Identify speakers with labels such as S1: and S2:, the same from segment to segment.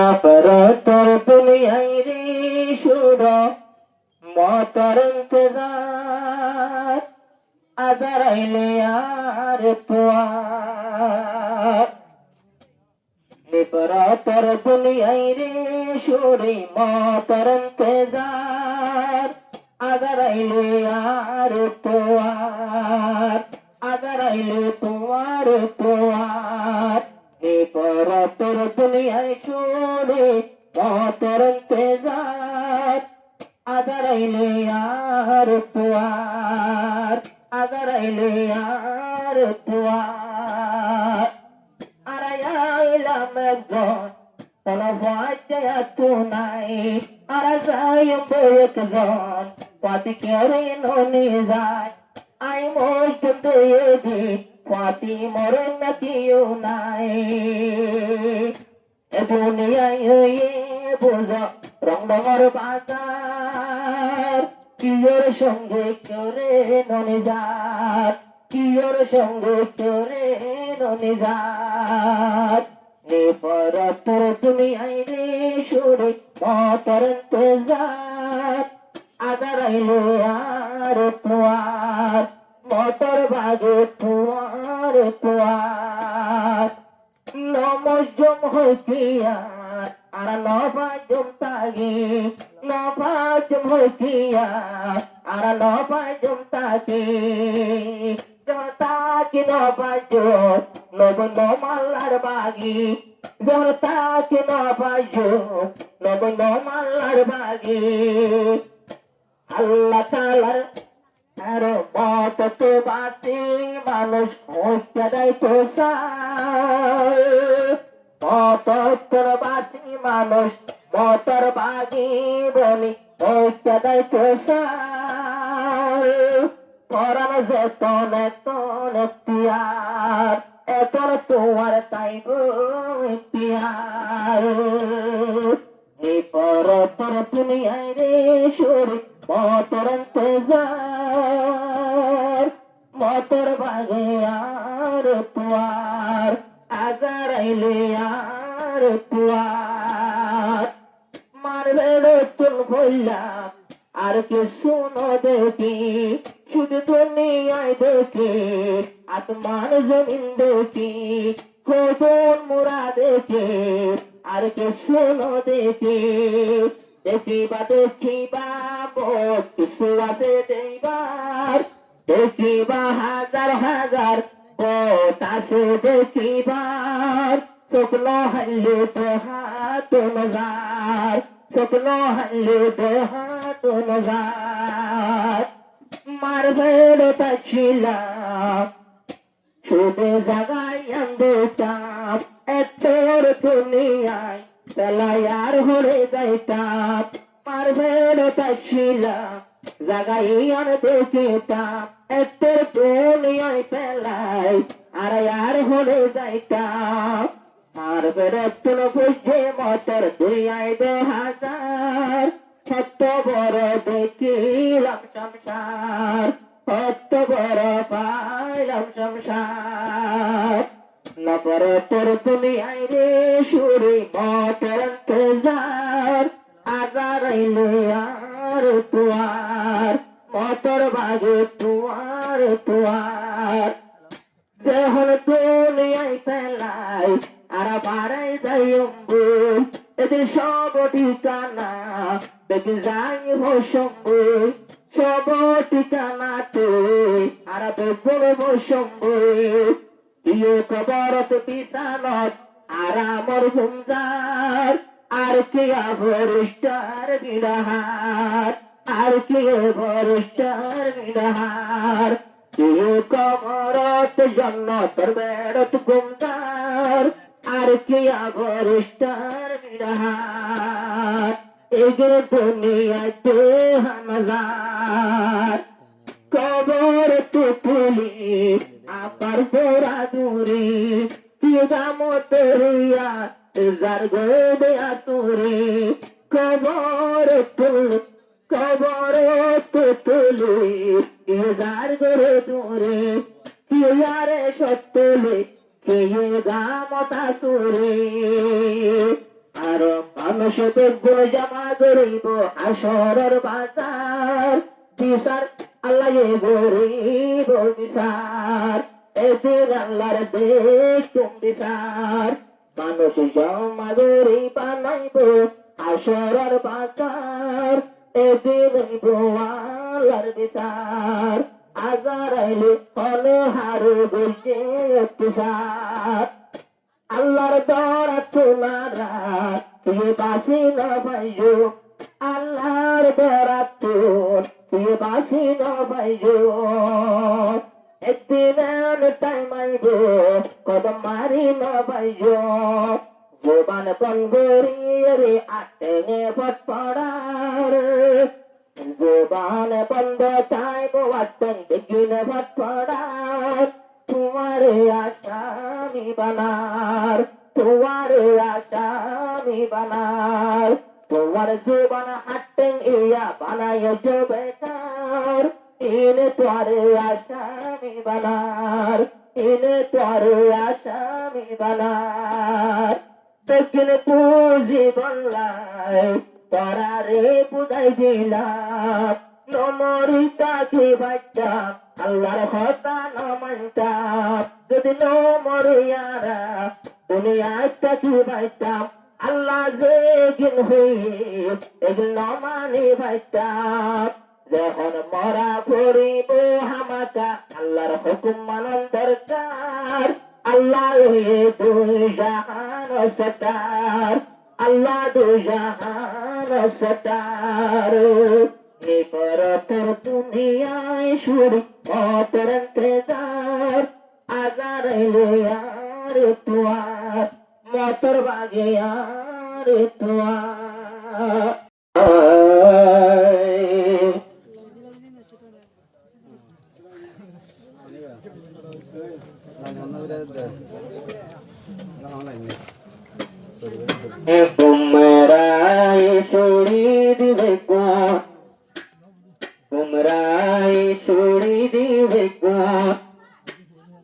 S1: নফরতর দুনিয়ায় রে শুর মতর ইন্তজার আজারাইলে আর তোয়ার নফরতর দুনিয়ায় রে শুরে মতর ইন্তজার আজারাইলে আর তোয়ার আজারাইলে তোমার তোয়ার নফরতর দুনিয়ায় শুরে মতর ইন্তজার আজারাইলে আর তোয়ার আজারাইলে আর তোয়ার আরাইলাম একজন তলবাজয়া নাই আর যাইব একজন পাতি কেরে ননি যায় আই মোস্ট দেবি পাতি মরে না কেউ নাই এ দুনিয়ায় বোঝা রংডঙর বাজার কিয়োর সঙ্গে চোরে ননিজার কিয়োর সঙ্গে চোরে ননিজার নফরতর দুনিয়ায় রে শুরে মতর ইন্তজার আজারাইলে আর তোয়ার মতর বাজে তোয়ার তোয়ার নমজম হইতিয়ার আর নবাজম তাগে নবাজম হইতিয়ার আর নবাজম তাগে জনতাকে নবাজ নব নমাল্লার বাগি জনতাকে নবাজ নব নমাল্লার বাগি আল্লাহ তাআলার আর মত তো বাসি মানুষ হইতে দেয় তো মত তোর বাসি মানুষ মতর বাগি বলি হইতে দেয় তো পরাণ যেতন এতন এখতিয়ার এতন তোমার তাইব ইখতিয়ার নফরতর দুনিয়ায় রে শুরে মতর ইন্তজার মতর বাগে আর তোয়ার আজারাইলে আর তোয়ার মারবে তুল ভইলা আর কে শুনো দেখি শুধু দুনিয়ায় দেখি আসমান জমিন দেখি কোন মোরা দেখি আর কে শুনো দেখি দেখিবা দেখিবা বহুত কিছু আছে দেখিবার দেখিবা হাজার হাজার পথ আছে দেখিবার স্বপ্ন হাইলে তো হাত নজার স্বপ্ন হাইলে তো হাত নজার মারবেড় তাছিলাম শুধু জাগাই আন্দোতাম এতর দুনিয়ায় পেলাই আর হরে যাইতাম মারবেড় তাছিলাম জাগাই আর দেখিতাম এতর দুনিয়ায় পেলাই আর হরে যাইতাম মারবেড় তুল বুঝে মতর দুনিয়ায় 2000 কত বড় দেখিলাম সংসার কত বড় পাইলাম সংসার নফরতর দুনিয়ায় রে শুরে মতর ইন্তজার আজারাইলে আর তোয়ার মতর বাগে তোয়ার তোয়ার যখন দুনিয়ায় ফেলাই আর বাড়াই যাই অম্বুল এদের সব ঠিকানা দেখে যাই ভসম্বু সব ঠিকানাতে আর বেগুন ভসম্বু ইয়ে কবরত পিসানত আর আমার ঘুমজার আর কে ভরিষ্ঠার বিড়াহার আর কে ভরিষ্ঠার বিড়াহার ইয়ে কবরত জন্নতর বেড়ত ঘুমজার আর কে ভরিষ্ঠার বিড়াহার এগের দুনিয়াতে হামলার কবর তো তুলি আপার পোড়া দূরে কিয়ামতেরিয়া যার গোবে আসুরে কবর তো তুলি যার গোরে দূরে কিয়ারে সত্যলে কে গামতা সুরে আর মানুষ বেগুন জমা করিব হাসরের বাজার বিচার আল্লাহ গরিব বিচার এদিন আল্লাহর দেখুন বিচার মানুষ জমা করি বানাইব হাসরের বাজার এদিন আল্লাহর বিচার আজার আইলে হলে হারে বসে বিচার আল্লাহর দরা তোমারা কে বাসি না ভাইজো আল্লাহর দরা তোর কে বাসি না ভাইজো একদিন টাইম আইব কদম মারি না ভাইজো জোবান বন্ধরি রে আটেনে ভট পড়ার জোবান বন্ধ চাইব আটেন দেখিনে ভট পড়ার তোমারে আসামি বানার তোমারে আসামি বানার তোমার জীবন হাটেন ইয়া বানায় जो বেকার ইনে তোমারে আসামি বানার ইনে তোমারে আসামি বানার তেকিন পুঁজি বললাই তারারে বুঝাই দিলাম নমরিতা কি বাচ্চা আল্লাহর কথা না মানতাম যদি নমরিয়ারা দুনিয়াটা কি বাচ্চাম আল্লাহ যে গিন হয়ে এগুলো মানে বাচ্চাম যখন মরা পড়িব হামাকা আল্লাহর হুকুম মানন দরকার আল্লাহ দুই জাহান সতার আল্লাহ দুই জাহান সতার নিকরতর দুনিয়ায় শুরি মতর ইন্তজার আজার এলে আর তুয়ার মতর বাগে আর তুয়ার কুমরাই ছড়ি দিবে কুমরাই ছড়ি দিবে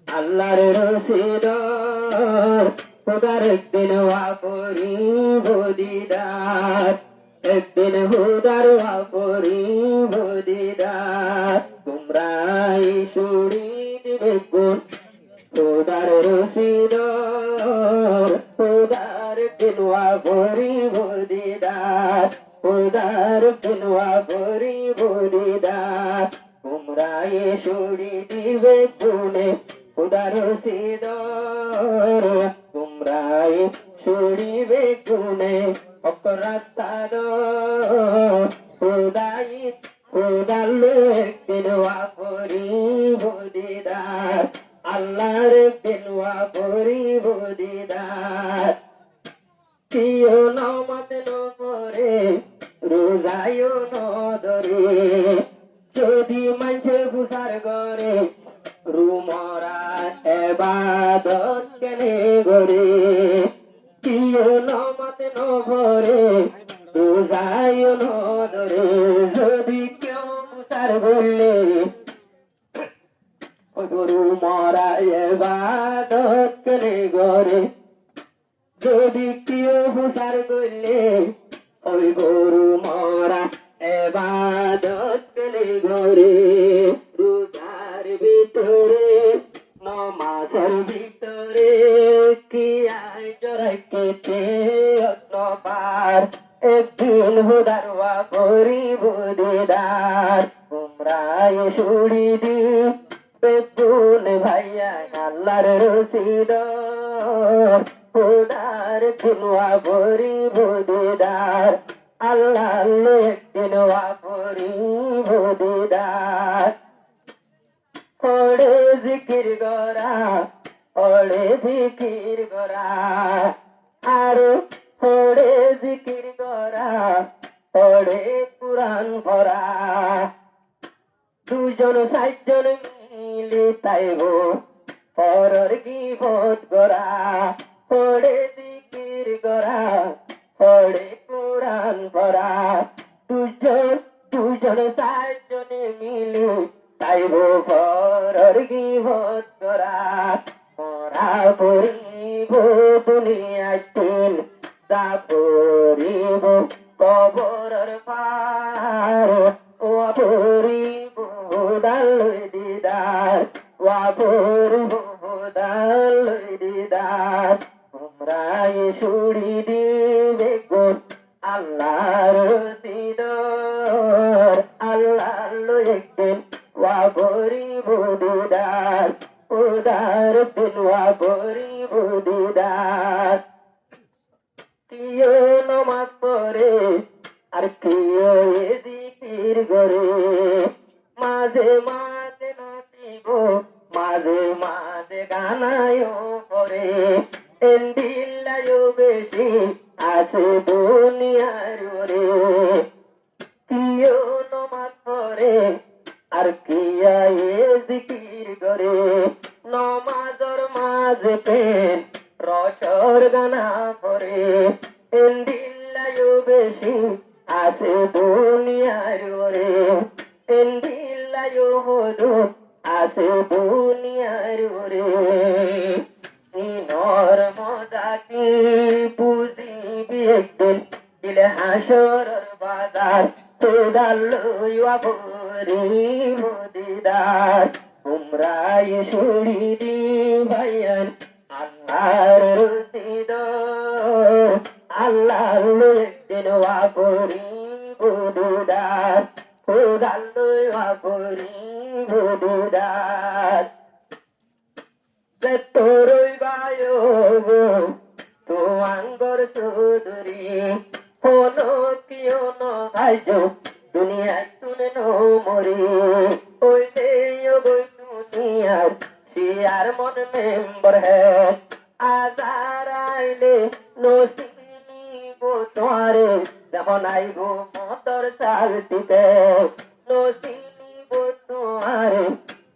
S1: আল্লাহর রশিদ খোদার একদিন ওয়াপরি বদিদার একদিন হুদার ওয়াপরি বদিদার কুমরাই ছড়ি দিবে খোদার রশিদ খোদার দিলওয়া ভরি বদিদার খোদার দিলওয়া ভরি বদিদার কুমরাই ছড়ি দিবে গুনে খোদার রশিদ কুমরাই ছড়িবে গুনে অকরাস্তার খোদাই খোদার দিলওয়া ভরি বদিদার আল্লাহর দিলওয়া ভরি বদিদার পিও নামাজ নপরে রোজায়ও নদরে যদি মানছে বুসার করে রুমরা এবাদত কেনে গরে পিও নামাজ নপরে রোজায়ও নদরে যদি কেউ বুসার করলে গরু মরা এবাদত কেনে গরে যদি কেউ হুসার করলে ওই গরু মরা এবাদত কেনে গরে রোজার ভিতরে নমাজের ভিতরে কি আই জরাইতে অতবার একদিন হুদারওয়া করিব দিদার কুমরাই ছড়ি দি বেগুন ভাইয়া আল্লাহর রশিদ খোদার দিলওয়া ভরি বদিদার আল্লাহ দিলওয়া ভরি বদিদার ওড়ে জিকির গরা ওড়ে জিকির গরা আর ওড়ে জিকির গরা ওড়ে কুরআন পড়া দুজন সাতজন মিলে তাইব পরর গীবত গরা ওড়ে জিকির গরা ওড়ে কুরআন পড়া দুজন সাতজনে মিলে তাইব পরর গীবত গরা পড়া পড়িব দুনিয়ায় দিন দাপরিব কবরের পার ওয়াপরিব দালই দিদার ওয়াপরিব দালই দিদার তোমরাই ছুড়ি দিবে গো আল্লাহর দিদার আল্লাহ একদিন ওয়াপরিব দিদার উদার দিন ওয়াপরিব দিদার কিও নমাজ পড়ে আর কিও জিকির করে মাঝে মাঝে নাচিব মাঝে মাঝে গানায়ও পড়ে এন্দিল্লায়ও বেশি আছে দুনিয়ার ওরে কিও নমাজ পড়ে আর কিয়া জিকির করে নমাজর মাঝে পেন রসর গানা পরে এন্দিল্লায়ও বেশি আছে দুনিয়ার ওরে এন্দিল্লায়ও হদু আছে দুনিয়ার ওরে ইনর মজা কি বুঝিবি একদিন দিলে হাসর বাজার তোদালুয়া ভরি দিদার তোমরাই ছুড়ি দি ভাইয়ান আল্লাহর রসিদর আল্লাহর একদিন ওয়াপরি বুদুদার তোদালুয়া ভরি বুদুদার তোরই বায়ো তো আঙ্গর সুদুরি হনো কিও ন ভাইজো দুনিয়ায় শুনে নো মরি হইলে গই দুনিয়ার শিয়ার মন মেম্বার হ্যাঁ আজার আইলে নসিব তোমারে যখন আইব মতর সালটিতে নসিব তোমারে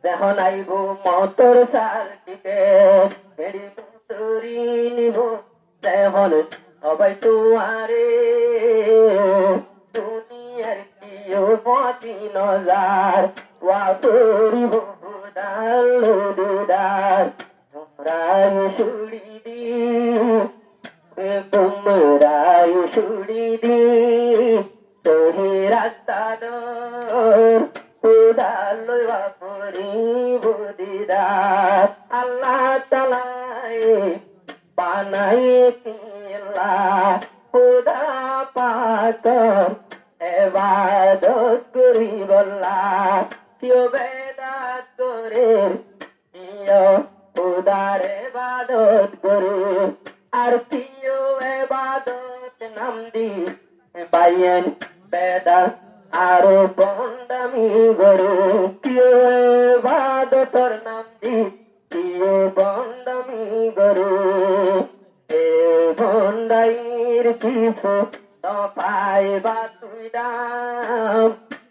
S1: যখন আইব মতর সালটিতে ফেরি মুসুরি নিব যখন সবাই তোমারে দুনিয়ার কিও পতি নজার ওয়াপরিব দালুদার তোমরাই ছুড়ি দি তোমরাই ছুড়ি দি তোহি রাস্তা দর তোদালই ওয়াপরিব দিদার আল্লাহ তাআলাই বানায়ে কিল্লা খুদা পাক ইবাদত করি বল্লা কিও বেদাত করে কিও খুদার ইবাদত করে আর কিও ইবাদত নাম দি বাইন বেদাত আর বন্দামি গরু কিও ইবাদতর নাম দি কিও বন্দামি গরু এ বন্দাইর কিছু তো পাইবা তুই দাম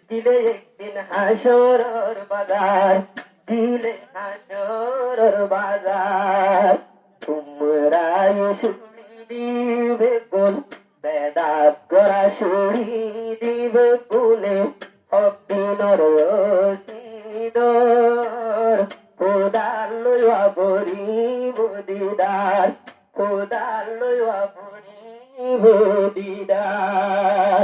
S1: দিলে একদিন হাসরের বাজার দিলে হাসরের বাজার তোমরাই শুনি দিবে কোন বেদাত করা শুনি দিবে কোনে অদিনর রসিদর খোদালয়া বরিব দিদার খোদালয়া বরিব দিদার